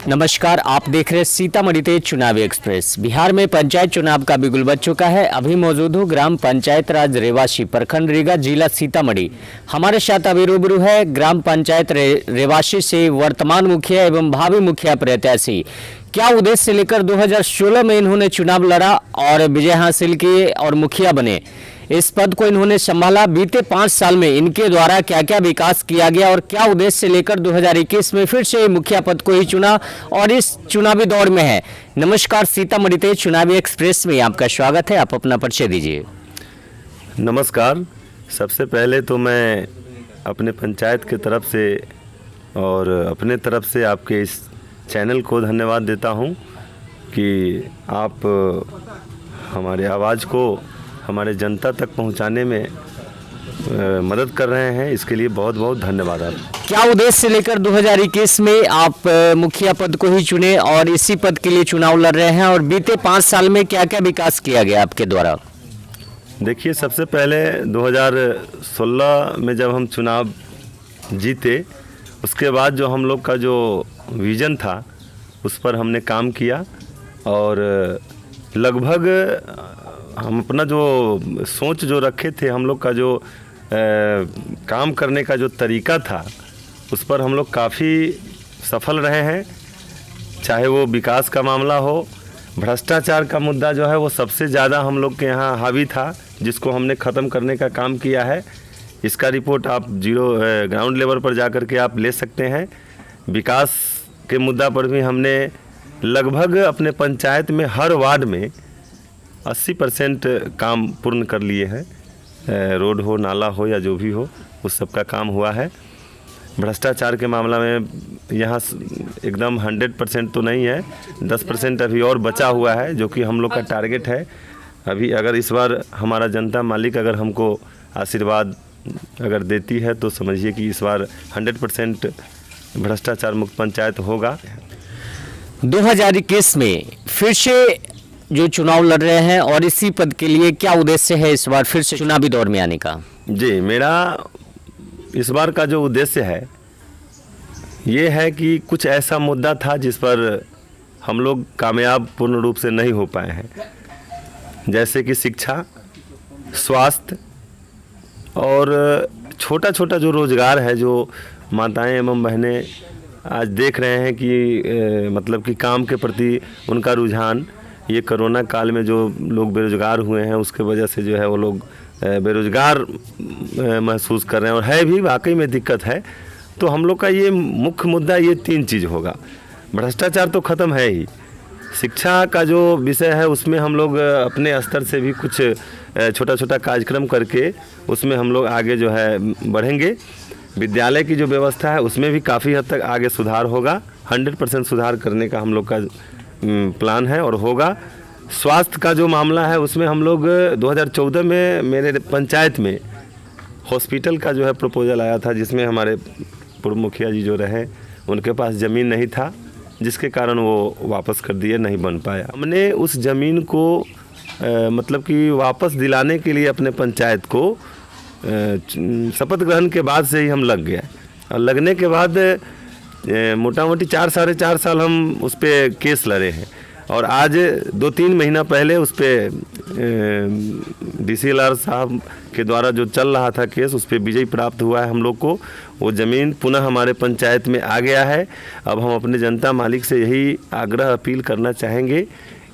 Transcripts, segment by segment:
नमस्कार, आप देख रहे सीतामढ़ी तेज चुनावी एक्सप्रेस। बिहार में पंचायत चुनाव का बिगुल बज चुका है। अभी मौजूद हूँ ग्राम पंचायत राज रेवासी, प्रखंड रीगा, जिला सीतामढ़ी। हमारे साथ अभी रूबरू है ग्राम पंचायत रेवासी से वर्तमान मुखिया एवं भावी मुखिया प्रत्याशी। क्या उद्देश्य लेकर 2016 में इन्होंने चुनाव लड़ा और विजय हासिल किए और मुखिया बने। इस पद को इन्होंने संभाला। बीते 5 साल में इनके द्वारा क्या क्या विकास किया गया और क्या उद्देश्य लेकर 2021 में फिर से मुखिया पद को ही चुना और इस चुनावी दौर में है। नमस्कार, सीतामढ़ी तेज चुनावी एक्सप्रेस में आपका स्वागत है। आप अपना परिचय दीजिए। नमस्कार। सबसे पहले तो मैं अपने पंचायत की तरफ से और अपने तरफ से आपके इस चैनल को धन्यवाद देता हूं कि आप हमारे आवाज़ को हमारे जनता तक पहुंचाने में मदद कर रहे हैं। इसके लिए बहुत बहुत धन्यवाद। आप क्या उद्देश्य लेकर 2021 में आप मुखिया पद को ही चुने और इसी पद के लिए चुनाव लड़ रहे हैं और बीते 5 साल में क्या क्या विकास किया गया आपके द्वारा। देखिए, सबसे पहले 2016 में जब हम चुनाव जीते, उसके बाद जो हम लोग का जो विज़न था उस पर हमने काम किया और लगभग हम अपना जो सोच जो रखे थे, हम लोग का जो काम करने का जो तरीका था, उस पर हम लोग काफ़ी सफल रहे हैं। चाहे वो विकास का मामला हो, भ्रष्टाचार का मुद्दा जो है वो सबसे ज़्यादा हम लोग के यहाँ हावी था, जिसको हमने ख़त्म करने का काम किया है। इसका रिपोर्ट आप ग्राउंड लेवल पर जा कर के आप ले सकते हैं। विकास के मुद्दा पर भी हमने लगभग अपने पंचायत में हर वार्ड में 80% काम पूर्ण कर लिए हैं। रोड हो, नाला हो या जो भी हो, उस सब का काम हुआ है। भ्रष्टाचार के मामला में यहाँ एकदम 100% तो नहीं है, 10% अभी और बचा हुआ है, जो कि हम लोग का टारगेट है। अभी अगर इस बार हमारा जनता मालिक अगर हमको आशीर्वाद अगर देती है तो समझिए कि इस बार 100% भ्रष्टाचार मुक्त पंचायत होगा। 2021 में फिर से जो चुनाव लड़ रहे हैं और इसी पद के लिए क्या उद्देश्य है इस बार फिर से चुनावी दौर में आने का। जी, मेरा इस बार का जो उद्देश्य है ये है कि कुछ ऐसा मुद्दा था जिस पर हम लोग कामयाब पूर्ण रूप से नहीं हो पाए हैं, जैसे कि शिक्षा, स्वास्थ्य और छोटा छोटा जो रोज़गार है, जो माताएं एवं बहनें आज देख रहे हैं कि मतलब कि काम के प्रति उनका रुझान, ये कोरोना काल में जो लोग बेरोज़गार हुए हैं उसके वजह से जो है वो लोग बेरोज़गार महसूस कर रहे हैं और है भी, वाकई में दिक्कत है। तो हम लोग का ये मुख्य मुद्दा ये 3 चीज़ होगा। भ्रष्टाचार तो ख़त्म है ही, शिक्षा का जो विषय है उसमें हम लोग अपने स्तर से भी कुछ छोटा छोटा कार्यक्रम करके उसमें हम लोग आगे जो है बढ़ेंगे। विद्यालय की जो व्यवस्था है उसमें भी काफ़ी हद तक आगे सुधार होगा। 100% सुधार करने का हम लोग का प्लान है और होगा। स्वास्थ्य का जो मामला है उसमें हम लोग 2014 में मेरे पंचायत में हॉस्पिटल का जो है प्रपोजल आया था, जिसमें हमारे पूर्व मुखिया जी जो रहे उनके पास ज़मीन नहीं था, जिसके कारण वो वापस कर दिए, नहीं बन पाया। हमने उस ज़मीन को मतलब कि वापस दिलाने के लिए अपने पंचायत को शपथ ग्रहण के बाद से ही हम लग गए और लगने के बाद मोटा मोटी 4 साढ़े 4 साल हम उस पर केस लड़े हैं और आज 2-3 महीना पहले उस पर DCLR साहब के द्वारा जो चल रहा था केस, उस पर विजय प्राप्त हुआ है हम लोग को। वो ज़मीन पुनः हमारे पंचायत में आ गया है। अब हम अपने जनता मालिक से यही आग्रह अपील करना चाहेंगे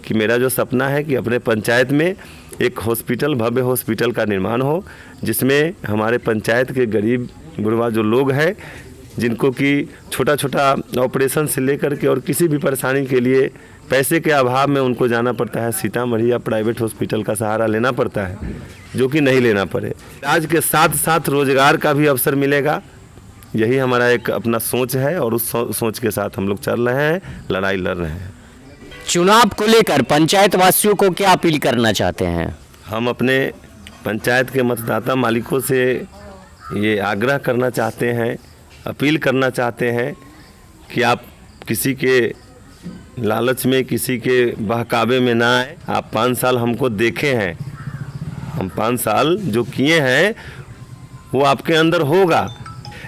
कि मेरा जो सपना है कि अपने पंचायत में एक हॉस्पिटल, भव्य हॉस्पिटल का निर्माण हो, जिसमें हमारे पंचायत के गरीब गुरबा जो लोग हैं, जिनको कि छोटा छोटा ऑपरेशन से लेकर के और किसी भी परेशानी के लिए पैसे के अभाव में उनको जाना पड़ता है सीतामढ़ी या प्राइवेट हॉस्पिटल का सहारा लेना पड़ता है, जो कि नहीं लेना पड़े। इलाज के साथ साथ रोजगार का भी अवसर मिलेगा, यही हमारा एक अपना सोच है और उस सोच के साथ हम लोग चल रहे हैं, लड़ाई लड़ रहे हैं। चुनाव को लेकर पंचायत वासियों को क्या अपील करना चाहते हैं। हम अपने पंचायत के मतदाता मालिकों से ये आग्रह करना चाहते हैं, अपील करना चाहते हैं कि आप किसी के लालच में, किसी के बहकावे में ना आए। आप 5 साल हमको देखे हैं, हम 5 साल जो किए हैं वो आपके अंदर होगा,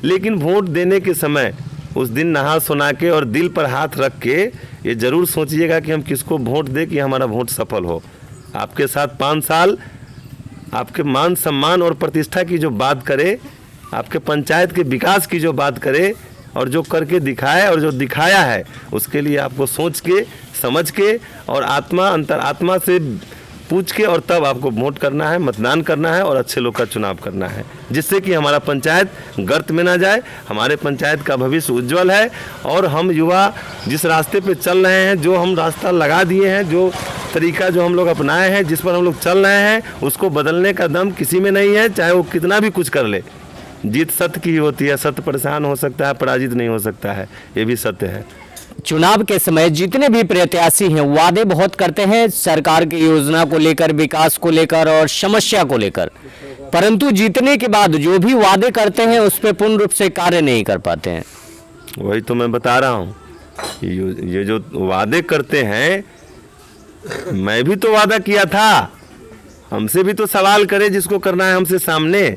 लेकिन वोट देने के समय उस दिन नहा सुना के और दिल पर हाथ रख के ये ज़रूर सोचिएगा कि हम किसको वोट दें कि हमारा वोट सफल हो। आपके साथ 5 साल आपके मान सम्मान और प्रतिष्ठा की जो बात करे, आपके पंचायत के विकास की जो बात करे और जो करके दिखाए और जो दिखाया है, उसके लिए आपको सोच के समझ के और अंतरात्मा से पूछ के और तब आपको वोट करना है, मतदान करना है और अच्छे लोग का चुनाव करना है, जिससे कि हमारा पंचायत गर्त में ना जाए। हमारे पंचायत का भविष्य उज्जवल है और हम युवा जिस रास्ते पे चल रहे हैं, जो हम रास्ता लगा दिए हैं, जो तरीका जो हम लोग अपनाए हैं, जिस पर हम लोग चल रहे हैं, उसको बदलने का दम किसी में नहीं है, चाहे वो कितना भी कुछ कर ले। जीत सत्य की होती है, सत्य परेशान हो सकता है, पराजित नहीं हो सकता है, ये भी सत्य है। चुनाव के समय जितने भी प्रत्याशी हैं वादे बहुत करते हैं सरकार की योजना को लेकर, विकास को लेकर और समस्या को लेकर, परंतु जीतने के बाद जो भी वादे करते हैं उस पर पूर्ण रूप से कार्य नहीं कर पाते हैं। वही तो मैं बता रहा हूँ, ये जो वादे करते हैं, मैं भी तो वादा किया था, हमसे भी तो सवाल करे जिसको करना है हमसे सामने,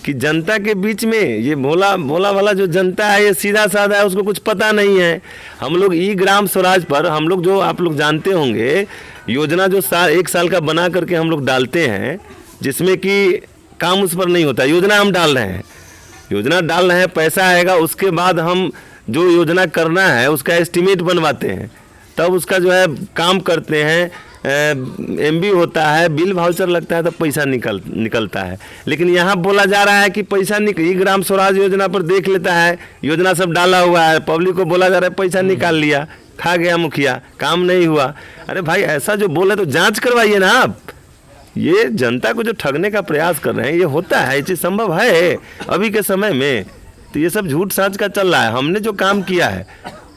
कि जनता के बीच में ये भोला वाला जो जनता है ये सीधा साधा है, उसको कुछ पता नहीं है। हम लोग ई ग्राम स्वराज पर हम लोग जो आप लोग जानते होंगे योजना जो 1 साल का बना करके हम लोग डालते हैं, जिसमें कि काम उस पर नहीं होता। योजना हम डाल रहे हैं, पैसा आएगा, उसके बाद हम जो योजना करना है उसका एस्टीमेट बनवाते हैं, तब उसका जो है काम करते हैं, MB होता है, बिल वाउचर लगता है, तब पैसा निकलता है। लेकिन यहाँ बोला जा रहा है कि पैसा ई ग्राम स्वराज योजना पर देख लेता है, योजना सब डाला हुआ है, पब्लिक को बोला जा रहा है पैसा निकाल लिया, खा गया मुखिया, काम नहीं हुआ। अरे भाई ऐसा जो बोले तो जांच करवाइए ना आप। ये जनता को जो ठगने का प्रयास कर रहे हैं, ये होता है, ये चीज़ संभव है अभी के समय में। तो ये सब झूठ साझ का चल रहा है। हमने जो काम किया है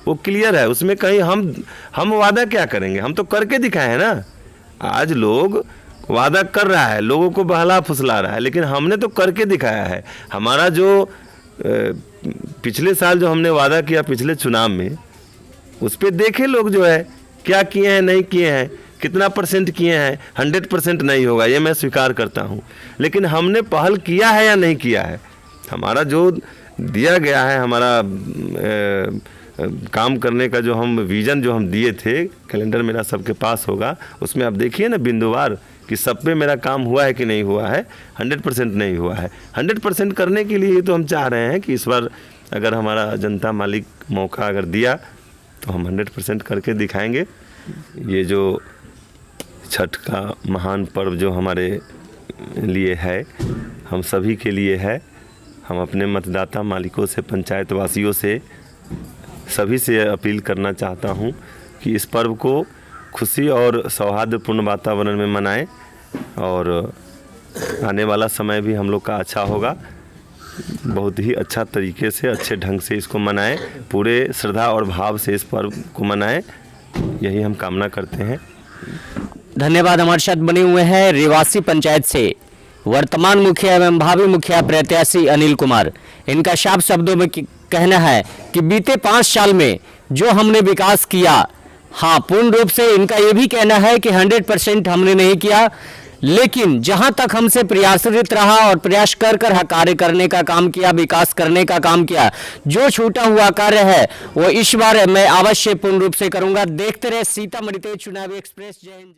वो क्लियर है, उसमें कहीं हम वादा क्या करेंगे, हम तो करके दिखाए हैं ना। आज लोग वादा कर रहा है, लोगों को बहला फुसला रहा है, लेकिन हमने तो करके दिखाया है। हमारा जो पिछले साल जो हमने वादा किया पिछले चुनाव में, उस पर देखे लोग जो है क्या किए हैं, नहीं किए हैं, कितना % किए हैं। 100% नहीं होगा, ये मैं स्वीकार करता हूँ, लेकिन हमने पहल किया है या नहीं किया है। हमारा जो दिया गया है, हमारा काम करने का जो हम विज़न जो हम दिए थे, कैलेंडर मेरा सबके पास होगा, उसमें आप देखिए ना बिंदुवार कि सब पे मेरा काम हुआ है कि नहीं हुआ है। 100% नहीं हुआ है। 100% करने के लिए तो हम चाह रहे हैं कि इस बार अगर हमारा जनता मालिक मौका अगर दिया तो हम 100% करके दिखाएंगे। ये जो छठ का महान पर्व जो हमारे लिए है, हम सभी के लिए है। हम अपने मतदाता मालिकों से, पंचायत वासियों से, सभी से अपील करना चाहता हूं कि इस पर्व को खुशी और सौहार्दपूर्ण वातावरण में मनाएं और आने वाला समय भी हम लोग का अच्छा होगा। बहुत ही अच्छा तरीके से, अच्छे ढंग से इसको मनाएं, पूरे श्रद्धा और भाव से इस पर्व को मनाएं, यही हम कामना करते हैं। धन्यवाद। हमारे साथ बने हुए हैं रेवासी पंचायत से वर्तमान मुखिया एवं भावी मुखिया प्रत्याशी अनिल कुमार। इनका साफ शब्दों में कहना है कि बीते 5 साल में जो हमने विकास किया, हाँ पूर्ण रूप से इनका ये भी कहना है कि 100% हमने नहीं किया, लेकिन जहां तक हमसे प्रयासरत रहा और प्रयास कर कार्य करने का काम किया, विकास करने का काम किया, जो छूटा हुआ कार्य है वो इस बार मैं अवश्य पूर्ण रूप से करूंगा। देखते रहे सीतामढ़ी तेज चुनावी एक्सप्रेस। जय हिंद।